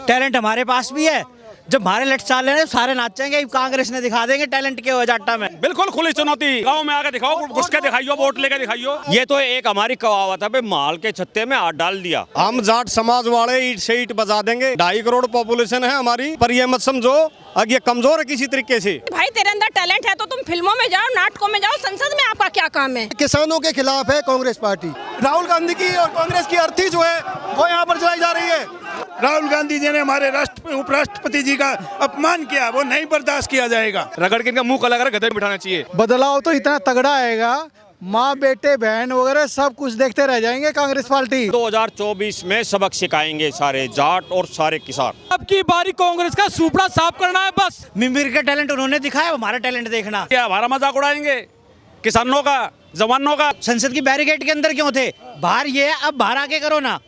Talent हमारे पास भी है। जब हमारे लट चाल रहे हैं सारे नाचेंगे, कांग्रेस ने दिखा देंगे टैलेंट के वजाटा में। बिल्कुल खुली चुनौती, गांव में आके दिखाओ, घुस के दिखाइयो, वोट लेके दिखाइयो। ये तो एक हमारी कहावत है, माल के छत्ते में हाथ डाल दिया। हम जाट समाज वाले ईट से ईट बजा देंगे। 2.5 करोड़ पॉपुलेशन है हमारी, पर ये मत समझो अब ये कमजोर है किसी तरीके से। भाई तेरे अंदर टैलेंट है तो तुम फिल्मों में जाओ, नाटकों में जाओ, संसद में आपका क्या काम है? किसानों के खिलाफ है कांग्रेस पार्टी। राहुल गांधी की और कांग्रेस की अर्थी जो है वो यहाँ पर जलाई जा रही है। राहुल गांधी जी ने हमारे उपराष्ट्रपति जी का अपमान किया, वो नहीं बर्दाश्त किया जाएगा। रगड़ के इनका मुंह काला कर गधे में बिठाना चाहिए। बदलाव तो इतना तगड़ा आएगा, माँ बेटे बहन वगैरह सब कुछ देखते रह जाएंगे कांग्रेस पार्टी। 2024 में सबक सिखाएंगे सारे जाट और सारे किसान। अब की बारी कांग्रेस का सुपड़ा साफ करना है बस। मिमिर का टैलेंट उन्होंने दिखाया, हमारा टैलेंट देखना। क्या हमारा मजाक उड़ाएंगे किसानों का, जवानों का? संसद की बैरिकेड के अंदर क्यों थे? बाहर ये अब बाहर आके करो ना।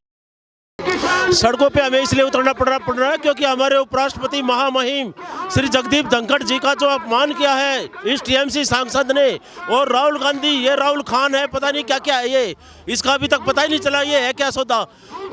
सड़कों पे हमें इसलिए उतरना पड़ रहा है क्योंकि हमारे उपराष्ट्रपति महामहिम श्री जगदीप धनखड़ जी का जो अपमान किया है इस टीएमसी सांसद ने, और राहुल गांधी, ये राहुल खान है, पता नहीं क्या क्या है ये, इसका अभी तक पता ही नहीं चला ये है क्या सौदा।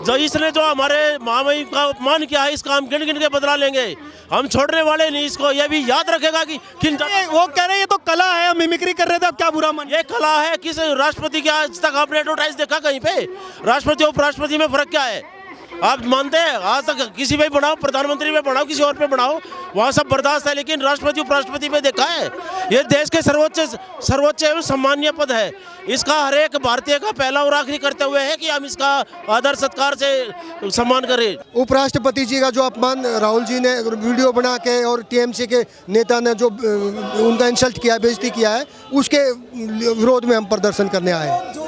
जो इसने जो हमारे महामहिम का अपमान किया है इसका हम गिन गिन के बदला लेंगे, हम छोड़ने वाले नहीं इसको। ये भी याद रखेगा कि वो कह रहे हैं ये तो कला है, हम मिमिक्री कर रहे थे, अब क्या बुरा मन? ये कला है। किस राष्ट्रपति के आज तक आपने एडवर्टाइज देखा कहीं पे? राष्ट्रपति और उपराष्ट्रपति में फर्क क्या है? आप मानते हैं आज तक किसी पे बनाओ, प्रधानमंत्री पे बनाओ, किसी और पे बनाओ, वहाँ सब बर्दाश्त है, लेकिन राष्ट्रपति उपराष्ट्रपति पे देखा है? ये देश के सर्वोच्च एवं सम्मानीय पद है। इसका हर एक भारतीय का पहला और आखिरी करते हुए है कि हम इसका आदर सत्कार से सम्मान करें। उपराष्ट्रपति जी का जो अपमान राहुल जी ने वीडियो बना के और टीएमसी के नेता ने जो उनका इंसल्ट किया, बेइज्जती किया है, उसके विरोध में हम प्रदर्शन करने आए हैं। जो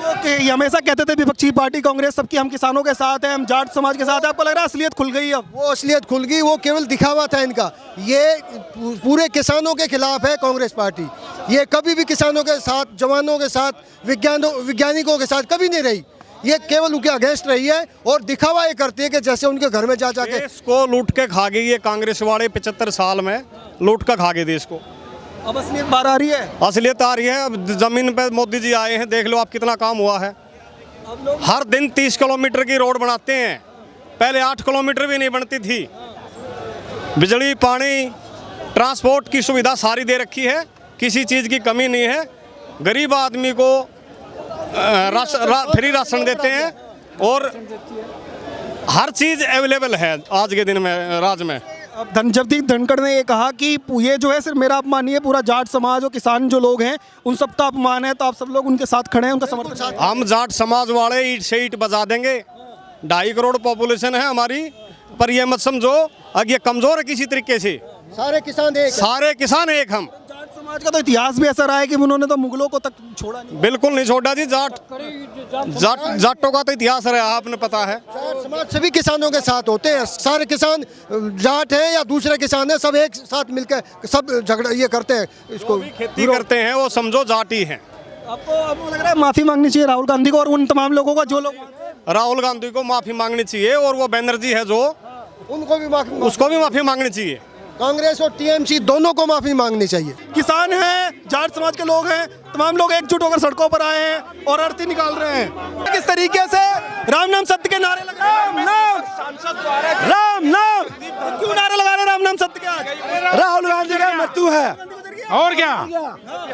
हमेशा कहते थे विपक्षी पार्टी कांग्रेस सबकी, हम किसानों के साथ हैं, हम जाट समाज के साथ है, आपको लग रहा है असलियत खुल गई? अब वो असलियत खुल गई, वो केवल दिखावा था इनका। ये पूरे किसानों के खिलाफ है कांग्रेस पार्टी। ये कभी भी किसानों के साथ, जवानों के साथ, वैज्ञानिकों के साथ कभी नहीं रही। ये केवल उनके अगेंस्ट रही है और दिखावा ये करती है कि जैसे उनके घर में जा के देश को लूट के खा गई ये कांग्रेस वाले। 75 साल में लूट कर खा गए देश को। अब असलियत बाहर आ रही है। असलियत आ रही है। अब जमीन पे मोदी जी आए हैं, देख लो आप कितना काम हुआ है। हर दिन 30 किलोमीटर की रोड बनाते हैं, पहले 8 किलोमीटर भी नहीं बनती थी। बिजली, पानी, ट्रांसपोर्ट की सुविधा सारी दे रखी है, किसी चीज़ की कमी नहीं है। गरीब आदमी को फ्री राशन देते हैं और हर चीज़ अवेलेबल है आज के दिन में राज्य में। जगदीप धनखड़ ने ये कहा कि ये जो है सिर्फ मेरा अपमान नहीं है, पूरा जाट समाज और किसान जो लोग हैं उन सब का अपमान है, तो आप सब लोग उनके साथ खड़े हैं, उनका समर्थन। हम जाट समाज वाले ईट से ईट बजा देंगे। 2.5 करोड़ पॉपुलेशन है हमारी, पर ये मत समझो अब ये कमजोर है किसी तरीके से। सारे किसान एक हम। जाट समाज का तो इतिहास भी ऐसा रहा है कि उन्होंने तो मुगलों को तक छोड़ा नहीं। बिल्कुल नहीं छोड़ा जी। जाटों का तो इतिहास रहा, आपने पता है। जाट समाज सभी किसानों के साथ होते हैं। सारे किसान जाट हैं या दूसरे किसान हैं, सब एक साथ मिलकर सब झगड़ा ये करते हैं, इसको खेती करते हैं, वो समझो जाट ही हैं। आपको लग रहा है माफी मांगनी चाहिए राहुल गांधी को और उन तमाम लोगों को जो लोग राहुल गांधी को माफी मांगनी चाहिए, और वो बनर्जी है जो उनको भी उसको भी माफी मांगनी चाहिए। कांग्रेस और टीएमसी दोनों को माफी मांगनी चाहिए। किसान हैं, जाट समाज के लोग हैं, तमाम लोग एकजुट होकर सड़कों पर आए हैं और अर्थी निकाल रहे हैं। किस तरीके से राम नाम सत्य के नारे लगा रहे हैं? राम नाम क्यों नारे लगा रहे हैं? राम नाम सत्य के आज राहुल गांधी का मृत्यु है और क्या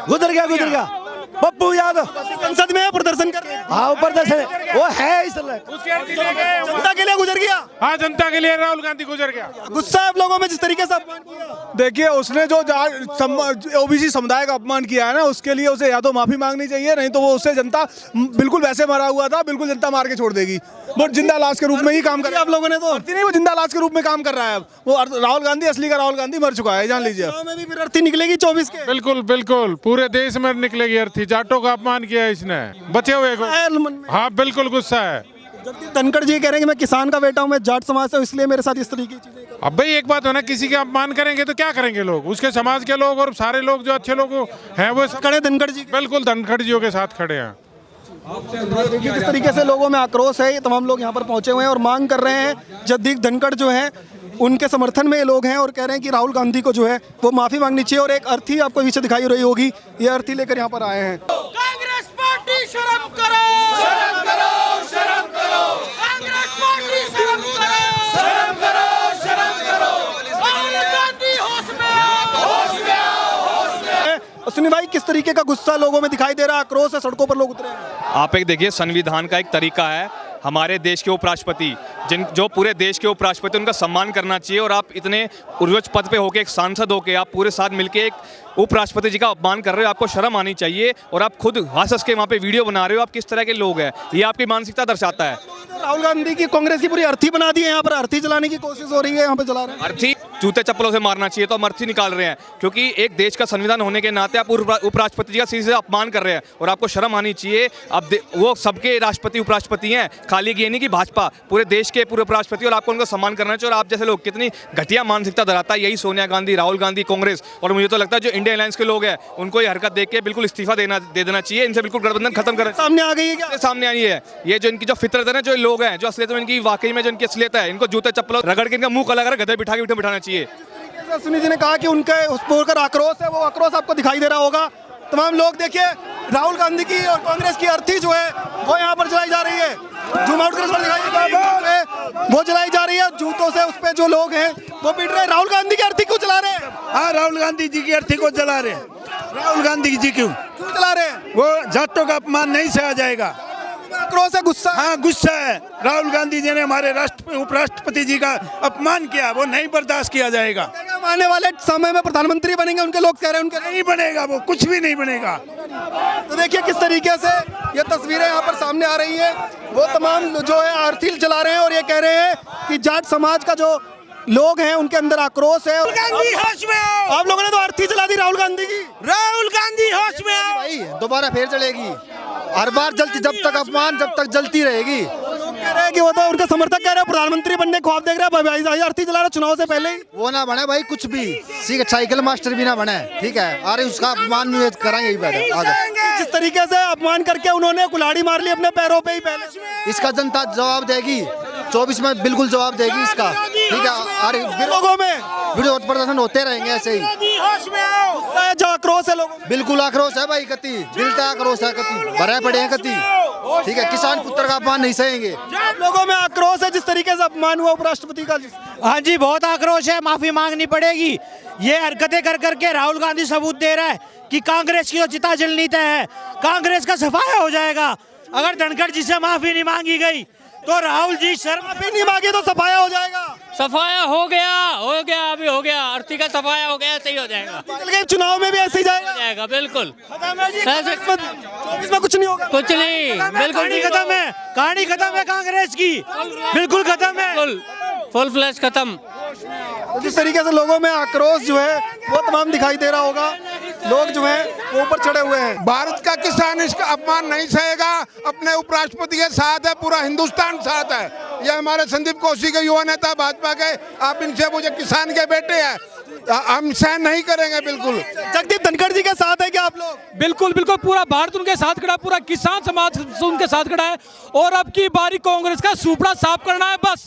गुजर गया पप्पू यादव संसद में प्रदर्शन कर रहे हैं। हाँ प्रदर्शन वो है इसलिए जनता के लिए गुजर गया। हाँ, जनता के लिए राहुल गांधी गुजर गया। गुस्सा है आप लोगों में जिस तरीके से अपमान किया? देखिए, उसने जो ओबीसी समुदाय का अपमान किया है ना, उसके लिए उसे या तो माफी मांगनी चाहिए, नहीं तो वो उससे जनता बिल्कुल वैसे मरा हुआ था, बिल्कुल जनता मार के छोड़ देगी। वो जिंदा लाश के रूप में ही काम कर रहा है। आप लोगों ने तो नहीं, वो जिंदा लाश के रूप में काम कर रहा है। अब वो राहुल गांधी, असली का राहुल गांधी मर चुका है, जान लीजिए। में भी फिर अर्थी निकलेगी 24 के। बिल्कुल बिल्कुल, पूरे देश में निकलेगी अर्थी। जाटों का अपमान किया इसने, बचे हुए को। हाँ बिल्कुल गुस्सा है। जगदीप धनखड़ जी कह रहे हैं कि मैं किसान का बेटा हूं, मैं जाट समाज से, इसलिए मेरे साथ इस तरीके की चीजें। अब भाई एक बात है ना, किसी का अपमान करेंगे तो क्या करेंगे लोग? उसके समाज के लोग और सारे लोग जो अच्छे लोग हैं वो खड़े धनखड़ जी, बिल्कुल धनखड़ जियों के साथ खड़े हैं। देखिए किस तरीके से लोगों में आक्रोश है। ये तमाम लोग यहाँ पर पहुंचे हुए हैं और मांग कर रहे हैं। जगदीप धनखड़ जो है उनके समर्थन में ये लोग हैं और कह रहे हैं कि राहुल गांधी को जो है वो माफी मांगनी चाहिए। और एक अर्थी आपको पीछे दिखाई रही होगी, ये अर्थी लेकर यहाँ पर आए हैं। कांग्रेस पार्टी शर्म करो, शर्म करो, शर्म करो। कांग्रेस पार्टी शर्म करो, शर्म करो, शर्म सुनी भाई, किस तरीके का गुस्सा लोगों में दिखाई दे रहा है, आक्रोश है, सड़कों पर लोग उतरे हैं। आप एक देखिए, संविधान का एक तरीका है, हमारे देश के उपराष्ट्रपति जो पूरे देश के उपराष्ट्रपति, उनका सम्मान करना चाहिए। और आप इतने उच्च पद पे होके, एक सांसद होके, आप पूरे साथ मिलके एक उपराष्ट्रपति जी का अपमान कर रहे हो, आपको शर्म आनी चाहिए। और आप खुद हंस के वहाँ पे वीडियो बना रहे हो, आप किस तरह के लोग हैं, ये आपकी मानसिकता दर्शाता है। राहुल गांधी की कांग्रेस की पूरी अर्थी बना दी है, यहाँ पर अर्थी जलाने की कोशिश हो रही है, यहाँ पे जला रहे हैं। अर्थी जूते चप्पलों से मारना चाहिए, तो हम अर्थी निकाल रहे हैं, क्योंकि एक देश का संविधान होने के नाते आप उपराष्ट्रपति जी का सीधे अपमान कर रहे हैं, और आपको शर्म आनी चाहिए। अब वो सबके राष्ट्रपति उपराष्ट्रपति हैं, खाली ये नहीं कि भाजपा, पूरे देश के पूरे उपराष्ट्रपति, और आपको उनका सम्मान करना चाहिए। और आप जैसे लोग, कितनी घटिया मानसिकता धराता है यही सोनिया गांधी, राहुल गांधी, कांग्रेस। और मुझे तो लगता है जो इंडिया अलायंस के लोग हैं, उनको ये हरकत देख के बिल्कुल इस्तीफा दे देना चाहिए, इनसे बिल्कुल गठबंधन खत्म करें। सामने आ गई है क्या? सामने आई है ये जो इनकी जो फितरत है ना, जो लोग हैं, जो असलियत में इनकी वाकई में जो इनकी असलियत है, इनको जूते चप्पल रगड़ के इनका मुंह काला कर गधे बिठा के बिठाना चाहिए। सुनी जी ने कहा कि उनके उस पर आक्रोश है, वो आक्रोश आपको दिखाई दे रहा होगा। तमाम लोग देखिए, राहुल गांधी की और कांग्रेस की अर्थी जो है वो यहाँ पर जलाई जा रही है, जूम आउट कर दिखाइए, वो जलाई जा रही है जूतों से। उस पे जो लोग हैं वो पीट रहे हैं। राहुल गांधी की अर्थी क्यों जला रहे हैं? हाँ, राहुल गांधी जी की अर्थी को जला रहे हैं। राहुल गांधी जी क्यों जला रहे हैं? वो जाटों का अपमान नहीं सहा जाएगा। आक्रोश है, गुस्सा? हाँ, गुस्सा है। राहुल गांधी जी ने हमारे उपराष्ट्रपति जी का अपमान किया, वो नहीं बर्दाश्त किया जाएगा। आने वाले समय में प्रधानमंत्री बनेंगे उनके लोग कह रहे हैं, उनके नहीं बनेगा, वो कुछ भी नहीं बनेगा। तो देखिए किस तरीके से ये तस्वीरें यहाँ पर सामने आ रही है। वो तमाम जो है अर्थी जला रहे हैं और ये कह रहे हैं कि जाट समाज का जो लोग हैं उनके अंदर आक्रोश है। गांधी होश में आओ। आप लोगों ने तो अर्थी जला दी राहुल गांधी की। राहुल गांधी होश में आओ। भाई दोबारा फिर चलेगी, हर बार जलती, जब तक अपमान जब तक जलती रहेगी। कह रहे हैं कि वो तो उनके समर्थक कह रहे हैं प्रधानमंत्री बनने ख्वाब देख रहे हैं, भाई अर्थी जला रहे चुनाव से पहले ही। वो ना बने भाई, कुछ भी साइकिल मास्टर भी ना बने, ठीक है। अरे उसका अपमान नहीं कराएंगे आगे। जिस तरीके से अपमान करके उन्होंने कुल्हाड़ी मार ली अपने पैरों पे ही पहले। इसका जनता जवाब देगी, 24 में बिल्कुल जवाब देगी इसका, ठीक है। अरे लोगों में विरोध प्रदर्शन होते रहेंगे ऐसे ही। जो आक्रोश है लोगों में, बिल्कुल आक्रोश है भाई, कति दिल का आक्रोश है, कति भरे पड़े हैं कति, ठीक है। किसान पुत्र का अपमान नहीं सहेंगे। लोगों में आक्रोश है जिस तरीके से अपमान हुआ उपराष्ट्रपति का। हाँ जी, बहुत आक्रोश है, माफी मांगनी पड़ेगी। ये हरकतें कर करके राहुल गांधी सबूत दे रहा है कि कांग्रेस की जो चिता जलनी तय है, कांग्रेस का सफाया हो जाएगा। अगर धनखड़ जी से माफी नहीं मांगी गई तो राहुल जी शर्मा माफी नहीं मांगी तो सफाया हो जाएगा। सफाया हो गया, अभी हो गया, अर्थी का सफाया हो गया, सही हो जाएगा। चुनाव में भी ऐसे ही जाएगा, बिल्कुल। 24 में कुछ नहीं होगा, कुछ नहीं, बिल्कुल खत्म है, कहानी खत्म है कांग्रेस की, बिल्कुल खत्म है, फुल फ्लैश खत्म। तो जिस तरीके से लोगों में आक्रोश जो है वो तमाम दिखाई दे रहा होगा, लोग जो है वो ऊपर चढ़े हुए हैं। भारत का किसान इसका अपमान नहीं सहेगा, अपने उपराष्ट्रपति के साथ है, पूरा हिंदुस्तान साथ है। ये हमारे संदीप कोशी के युवा नेता भाजपा के, आप इनसे पूछे, किसान के बेटे हैं, हम सहन नहीं करेंगे बिल्कुल। जगदीप धनखड़ जी के साथ है क्या आप लोग? बिल्कुल बिल्कुल, पूरा भारत उनके साथ खड़ा, पूरा किसान समाज उनके साथ खड़ा है। और अब की बारी कांग्रेस का सुपड़ा साफ करना है बस।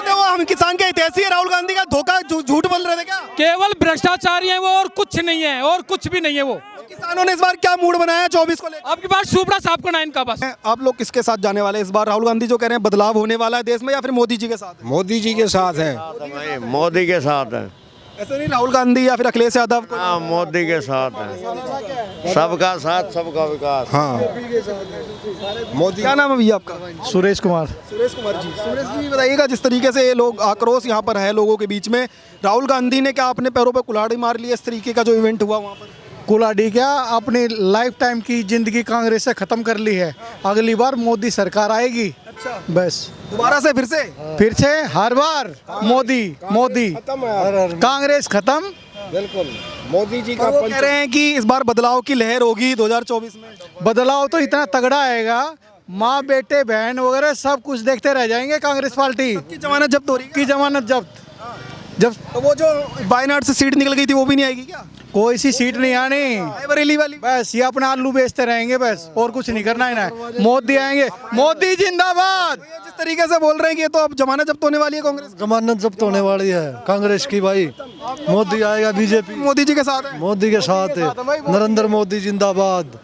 वो हम किसान के हितैषी है, राहुल गांधी का धोखा झूठ बोल रहे थे क्या? केवल भ्रष्टाचारी है वो, और कुछ नहीं है, और कुछ भी नहीं है वो। किसानों ने इस बार क्या मूड बनाया 24 को लेकर? अब की बार सुपड़ा साफ करना है इनका बस। आप लोग किसके साथ जाने वाले इस बार? राहुल गांधी जो कह रहे हैं बदलाव होने वाला है देश में, या फिर मोदी जी के साथ? मोदी जी के साथ है, मोदी के साथ है। ऐसे नहीं राहुल गांधी या फिर अखिलेश यादव को? हाँ, मोदी के साथ है, सबका साथ सबका विकास। हाँ, मोदी। क्या नाम है भैया आपका? सुरेश कुमार। सुरेश कुमार जी, सुरेश जी बताइएगा, जिस तरीके से ये लोग आक्रोश यहाँ पर है लोगों के बीच में, राहुल गांधी ने क्या अपने पैरों पर कुल्हाड़ी मार ली, इस तरीके का जो इवेंट हुआ वहाँ पर? कुल्हाड़ी क्या, अपनी लाइफ टाइम की जिंदगी कांग्रेस से खत्म कर ली है। अगली बार मोदी सरकार आएगी। अच्छा, बस दोबारा से फिर से हर बार मोदी कांग्रेस खत्म। बिल्कुल मोदी जी का। वो कह रहे हैं कि इस बार बदलाव की लहर होगी 2024 में। बदलाव तो इतना तगड़ा आएगा, माँ बेटे बहन वगैरह सब कुछ देखते रह जाएंगे। कांग्रेस पार्टी की जमानत जब्त हो रही है। की जमानत जब्त। जब तो वो जो वायनाड से सीट निकल गई थी वो भी नहीं आएगी क्या? कोई सी सीट नहीं आनी, बरेली वाली। बस ये अपना आलू बेचते रहेंगे बस, और कुछ नहीं करना है ना। मोदी आएंगे, मोदी जिंदाबाद। जिस तरीके से बोल रहे हैं कि ये तो अब जमानत जब्त होने वाली है कांग्रेस। जमानत जब्त होने वाली है कांग्रेस की भाई। मोदी आएगा, बीजेपी मोदी जी के साथ है। मोदी के साथ है, नरेंद्र मोदी जिंदाबाद।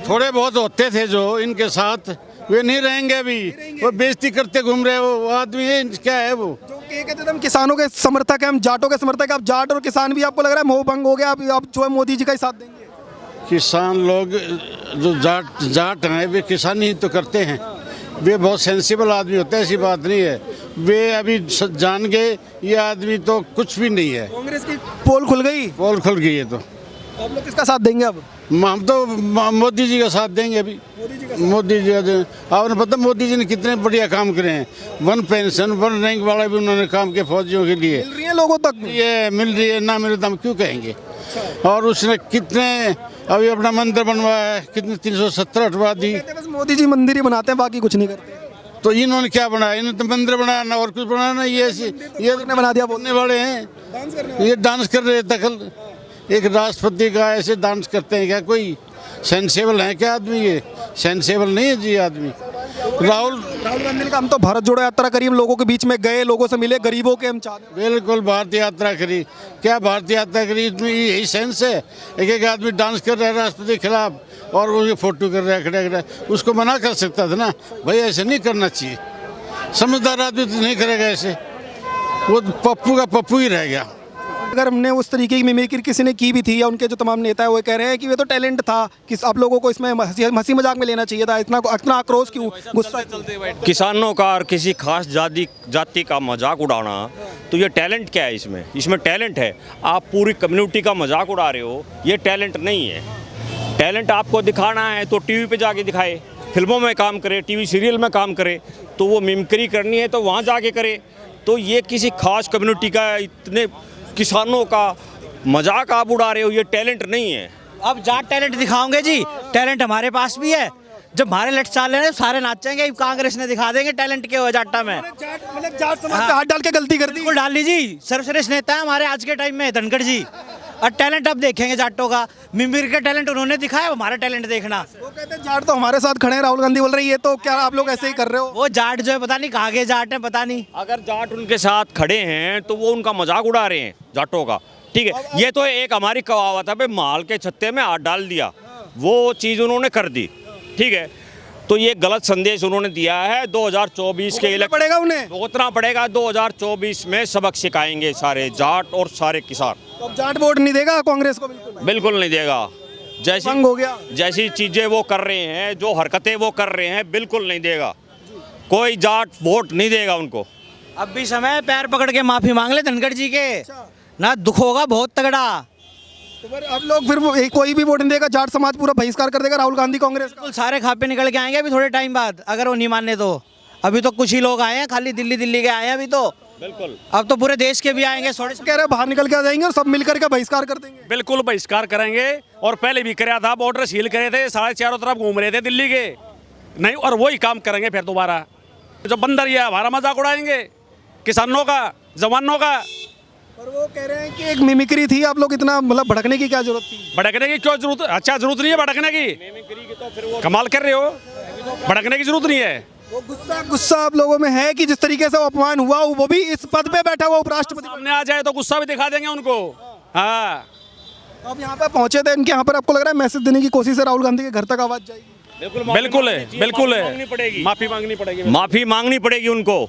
थोड़े बहुत होते थे जो इनके साथ, वे नहीं रहेंगे अभी, वो बेइज्जती करते घूम रहे, वो आदमी है क्या है वो? जो कहते थे हम किसानों के समर्थक हैं, हम जाटों के समर्थक हैं, अब जाट और किसान भी आपको लग रहा है मोह भंग हो गया, अब जो है मोदी जी का ही साथ देंगे? किसान लोग जो जाट हैं वे किसानी ही तो करते हैं। वे बहुत सेंसिबल आदमी होते हैं, ऐसी बात नहीं है। वे अभी जान गए ये आदमी तो कुछ भी नहीं है। कांग्रेस की पोल खुल गई, पोल खुल गई है तो आप लोग किसका साथ देंगे अब? हम तो मोदी जी का साथ देंगे अभी। मोदी जी आपने पता मोदी जी ने कितने बढ़िया काम करे हैं। 1 पेंशन 1 रैंक वाला भी उन्होंने काम किया फौजियों के लिए। मिल रही है लोगों तक? ये मिल रही है, ना मिले तो हम क्यों कहेंगे। और उसने कितने अभी अपना मंदिर बनवाया है, कितने 370 हटवा दी। बस मोदी जी मंदिर ही बनाते हैं, बाकी कुछ नहीं करते। तो इन्होंने क्या बनाया? इन्होंने तो मंदिर बनाया ना और कुछ बनाया ना। ये बना दिया बोलने वाले हैं। ये डांस कर रहे थे कल। एक राष्ट्रपति का ऐसे डांस करते हैं क्या? कोई सेंसेबल है क्या आदमी? ये सेंसेबल नहीं है जी आदमी। राहुल गांधी ने कहा हम तो भारत जोड़ो यात्रा करी, हम लोगों के बीच में गए, लोगों से मिले, गरीबों के हम चाहते। बिल्कुल भारत यात्रा करी। क्या भारत यात्रा करी? इसमें यही सेंस है। एक आदमी डांस कर रहा है राष्ट्रपति के खिलाफ और वो फोटो कर रहा है खड़ा खड़ा, उसको मना कर सकता था ना भाई, ऐसे नहीं करना चाहिए। समझदार आदमी तो नहीं करेगा ऐसे, वो पप्पू का पप्पू ही रह गया। अगर हमने उस तरीके की मिमिक्री किसी ने की भी थी, या उनके जो तमाम नेता है वो कह रहे हैं कि वे तो टैलेंट था, कि आप लोगों को इसमें हंसी मजाक में लेना चाहिए था, इतना आक्रोश क्यों, गुस्सा? किसानों का और किसी खास जाति का मजाक उड़ाना, तो ये टैलेंट क्या है? इसमें टैलेंट है। आप पूरी कम्युनिटी का मजाक उड़ा रहे हो, ये टैलेंट नहीं है। टैलेंट आपको दिखाना है तो टीवी पे जाके दिखाए, फिल्मों में काम करे, टीवी सीरियल में काम करे। तो वो मिमिक्री करनी है तो वहाँ जाके करे। तो ये किसी खास कम्युनिटी का, इतने किसानों का मजाक आप उड़ा रहे हो, ये टैलेंट नहीं है। अब जाट टैलेंट दिखाओगे जी? टैलेंट हमारे पास भी है। जब हमारे लट चाल रहे हैं सारे नाचेंगे, कांग्रेस ने दिखा देंगे टैलेंट के जाटा में। जाट समाज पे हाथ डाल के गलती कर दी। बिल्कुल डाल लीजिए। सर्वश्रेष्ठ नेता है हमारे आज के टाइम में धनखड़ जी। और टैलेंट अब देखेंगे जाटों का। मिमिक्री का टैलेंट उन्होंने दिखाया, हमारा टैलेंट देखना। वो कहते हैं जाट तो हमारे साथ खड़े हैं, राहुल गांधी बोल रही है, तो क्या आप लोग ऐसे ही कर रहे हो? वो जाट जो है पता नहीं कहाँ के जाट है, पता नहीं। अगर जाट उनके साथ खड़े हैं तो वो उनका मजाक उड़ा रहे हैं जाटों का। ठीक है, ये तो एक हमारी कहावत है भाई, माल के छत्ते में हाथ डाल दिया, वो चीज़ उन्होंने कर दी। ठीक है, तो ये गलत संदेश उन्होंने दिया है। 2024 के इलेक्शन पड़ेगा उन्हें, भुगतना पड़ेगा। 2024 में सबक सिखाएंगे सारे जाट और सारे किसान। अब जाट वोट नहीं देगा कांग्रेस को? बिल्कुल नहीं देगा। भंग हो गया। जैसी चीजें वो कर रहे हैं, जो हरकतें वो कर रहे हैं, बिल्कुल नहीं देगा। कोई जाट वोट नहीं देगा उनको। अब भी समय, पैर पकड़ के माफी मांग ले धनखड़ जी के, ना दुख होगा बहुत तगड़ा। तो अब लोग फिर कोई भी वोट नहीं देगा, जाट समाज पूरा बहिष्कार कर देगा राहुल गांधी कांग्रेस का। सारे खापे निकल के आएंगे अभी थोड़े टाइम बाद, अगर वो नहीं माने तो। अभी तो कुछ ही लोग आए हैं, खाली दिल्ली के आए हैं अभी तो। बिल्कुल, अब तो पूरे देश के भी आएंगे। कह रहे बाहर निकल के आ जाएंगे और सब मिलकर के बहिष्कार कर देंगे। बिल्कुल बहिष्कार करेंगे, और पहले भी कराया था, बॉर्डर सील करे थे, सारे चारों तरफ घूम रहे थे दिल्ली के नहीं, और वही काम करेंगे फिर दोबारा। जो बंदर ये हमारा मजाक उड़ाएंगे, किसानों का, जवानों का। और वो कह रहे हैं कि एक मिमिक्री थी, आप लोग इतना मतलब भड़कने की क्या जरूरत थी? भड़कने की क्यों जरूरत? अच्छा, जरूरत नहीं है भड़कने की, कमाल कर रहे हो, भड़कने की जरूरत नहीं है। वो गुस्सा आप लोगों में है कि जिस तरीके से वो अपमान हुआ, वो भी इस पद पे बैठा हुआ उपराष्ट्रपति सामने आ जाए तो गुस्सा भी दिखा देंगे उनको। हाँ, अब यहाँ पे पहुंचे थे, इनके यहाँ पर आपको लग रहा है मैसेज देने की कोशिश है, राहुल गांधी के घर तक आवाज जाएगी? बिल्कुल है, बिल्कुल है। माफी मांगनी पड़ेगी, माफी मांगनी पड़ेगी उनको,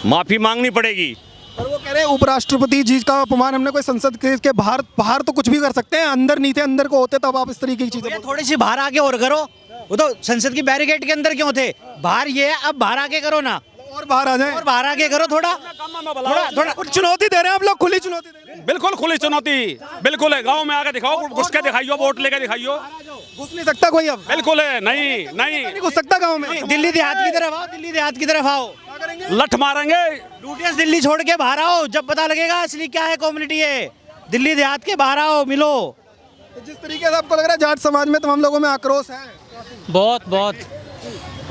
माफी मांगनी पड़ेगी। और वो कह रहे हैं उपराष्ट्रपति जी का अपमान हमने कोई संसद के बाहर तो कुछ भी कर सकते हैं, अंदर नहीं थे, अंदर को होते तब आप इस तरीके की चीजें। थोड़ी सी बाहर आके और करो, वो तो संसद की बैरिकेड के अंदर क्यों थे? बाहर ये है, अब बाहर आके करो ना, और बाहर आ जाए, और बाहर आके करो थोड़ा कुछ चुनौती दे रहे हैं आप लोग, खुली चुनौती दे रहे हैं। बिल्कुल खुली चुनौती, बिल्कुल है। गांव में आके दिखाओ, घुस के दिखाइयो, वोट लेके दिखाइयो। घुस नहीं सकता कोई अब? बिल्कुल है, नहीं घुस सकता गाँव में। दिल्ली देहात की तरफ आओ, दिल्ली देहात की तरफ आओ, लठ मारेंगे। लूटियंस दिल्ली छोड़ के बाहर आओ, जब पता लगेगा असली क्या है कम्युनिटी है। दिल्ली देहात के बाहर आओ, मिलो। तो जिस तरीके से आपको लग रहा है जाट समाज में तमाम लोगों में आक्रोश है, बहुत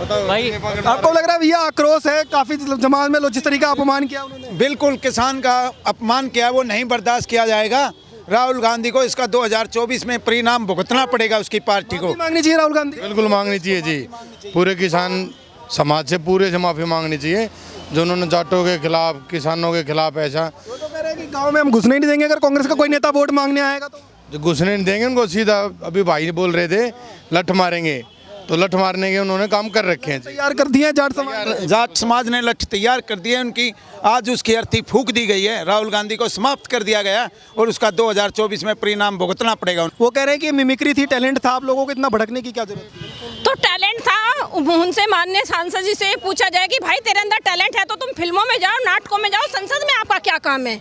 भाई, आपको लग रहा है भैया आक्रोश है काफी जमात में, जिस तरीके का अपमान किया उन्होंने? बिल्कुल, किसान का अपमान किया वो नहीं बर्दाश्त किया जाएगा। राहुल गांधी को इसका 2024 में परिणाम भुगतना पड़ेगा, उसकी पार्टी को मांगनी चाहिए राहुल गांधी। बिल्कुल मांगनी चाहिए जी, पूरे किसान समाज से पूरे से माफी मांगनी चाहिए, जो उन्होंने जाटों के खिलाफ, किसानों के खिलाफ ऐसा। वो तो कह रहे हैं कि गांव में हम घुसने नहीं देंगे, अगर कांग्रेस का कोई नेता वोट मांगने आएगा तो। जो घुसने नहीं देंगे उनको सीधा, अभी भाई बोल रहे थे लठ मारेंगे, तो लठ मारने के उन्होंने काम कर रखे हैं। तैयार कर दिए हैं जाट समाज। जाट समाज ने लक्ष्य तैयार कर दिए उनकी, आज उसकी अर्थी फूंक दी गई है। राहुल गांधी को समाप्त कर दिया गया और उसका 2024 में परिणाम भुगतना पड़ेगा। वो कह रहे हैं कि मिमिक्री थी, टैलेंट था, आप लोगों को इतना भड़कने की क्या जरूरत थी? तो टैलेंट था, उनसे माननीय सांसद जी से पूछा जाए कि भाई तेरे अंदर टैलेंट है तो तुम फिल्मों में जाओ, नाटकों में जाओ, संसद में आपका क्या काम है?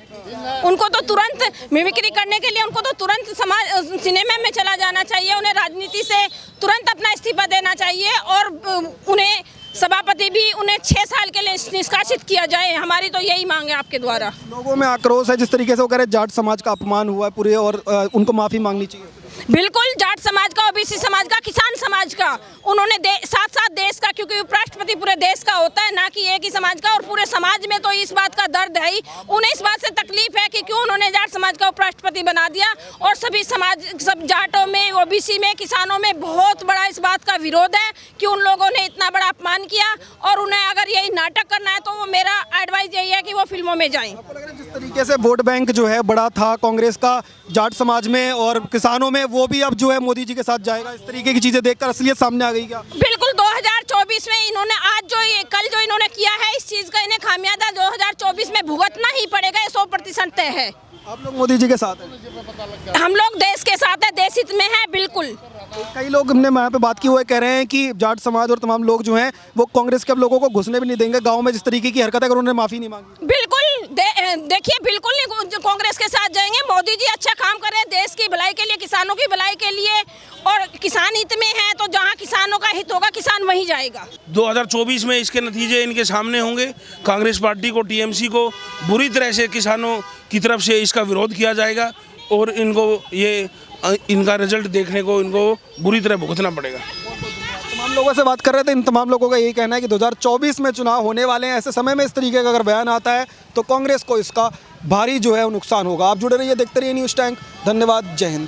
उनको तो तुरंत मिमिक्री करने के लिए उनको तो तुरंत समाज सिनेमा में चला जाना चाहिए, उन्हें राजनीति से तुरंत अपना इस्तीफा देना चाहिए और उन्हें सभापति भी उन्हें 6 साल के लिए निष्कासित किया जाए। हमारी तो यही मांग है आपके द्वारा। लोगों में आक्रोश है जिस तरीके से वो कह रहे हैं जाट समाज का अपमान हुआ है पूरे और उनको माफी मांगनी चाहिए। बिल्कुल, जाट समाज का, ओबीसी समाज का, किसान समाज का, उन्होंने साथ साथ देश का, क्योंकि उपराष्ट्रपति पूरे देश का होता है, ना कि एक ही समाज का। और पूरे समाज में तो इस बात का दर्द है ही, उन्हें इस बात से तकलीफ है कि क्यों उन्होंने जाट समाज का उपराष्ट्रपति बना दिया। और सभी समाज, सब जाटों में, ओबीसी में, किसानों में बहुत बड़ा इस बात का विरोध है कि उन लोगों ने इतना बड़ा अपमान किया। और उन्हें अगर यही नाटक करना है तो वो मेरा एडवाइस यही है कि वो फिल्मों में जाएं। जिस तरीके से वोट बैंक जो है बड़ा था कांग्रेस का जाट समाज में और किसानों में, वो भी अब जो है मोदी जी के साथ जाएगा, इस तरीके की चीजें देखकर असलियत सामने आ गई क्या? बिल्कुल, 2024 में इन्होंने कल जो इन्होंने किया है, इस चीज का इन्हें खामियाजा 2024 में भुगतना ही पड़ेगा, ये 100% तय है। आप लोग मोदी जी के साथ हैं? हम लोग देश के साथ है, देश हित में है। बिल्कुल, कई लोग हमने यहाँ पे बात की हुए कह रहे हैं कि जाट समाज और तमाम लोग जो हैं वो कांग्रेस के अब लोगों को घुसने भी नहीं देंगे गांव में, जिस तरीके की हरकत है, अगर उन्होंने माफी नहीं मांगी। बिल्कुल देखिए, बिल्कुल नहीं कांग्रेस के साथ जाएंगे। मोदी जी अच्छा काम कर रहे हैं देश की भलाई के लिए, किसानों की भलाई के लिए, और किसान हित में है तो जहाँ किसानों का हित होगा किसान वहीं जाएगा। 2024 में इसके नतीजे इनके सामने होंगे। कांग्रेस पार्टी को, टीएमसी को बुरी तरह से किसानों की तरफ से इसका विरोध किया जाएगा और इनका रिजल्ट देखने को इनको बुरी तरह भुगतना पड़ेगा। तमाम लोगों से बात कर रहे थे, इन तमाम लोगों का यही कहना है कि 2024 में चुनाव होने वाले हैं। ऐसे समय में इस तरीके का अगर बयान आता है तो कांग्रेस को इसका भारी जो है नुकसान होगा। आप जुड़े रहिए, देखते रहिए न्यूज़ टैंक। धन्यवाद, जय हिंद।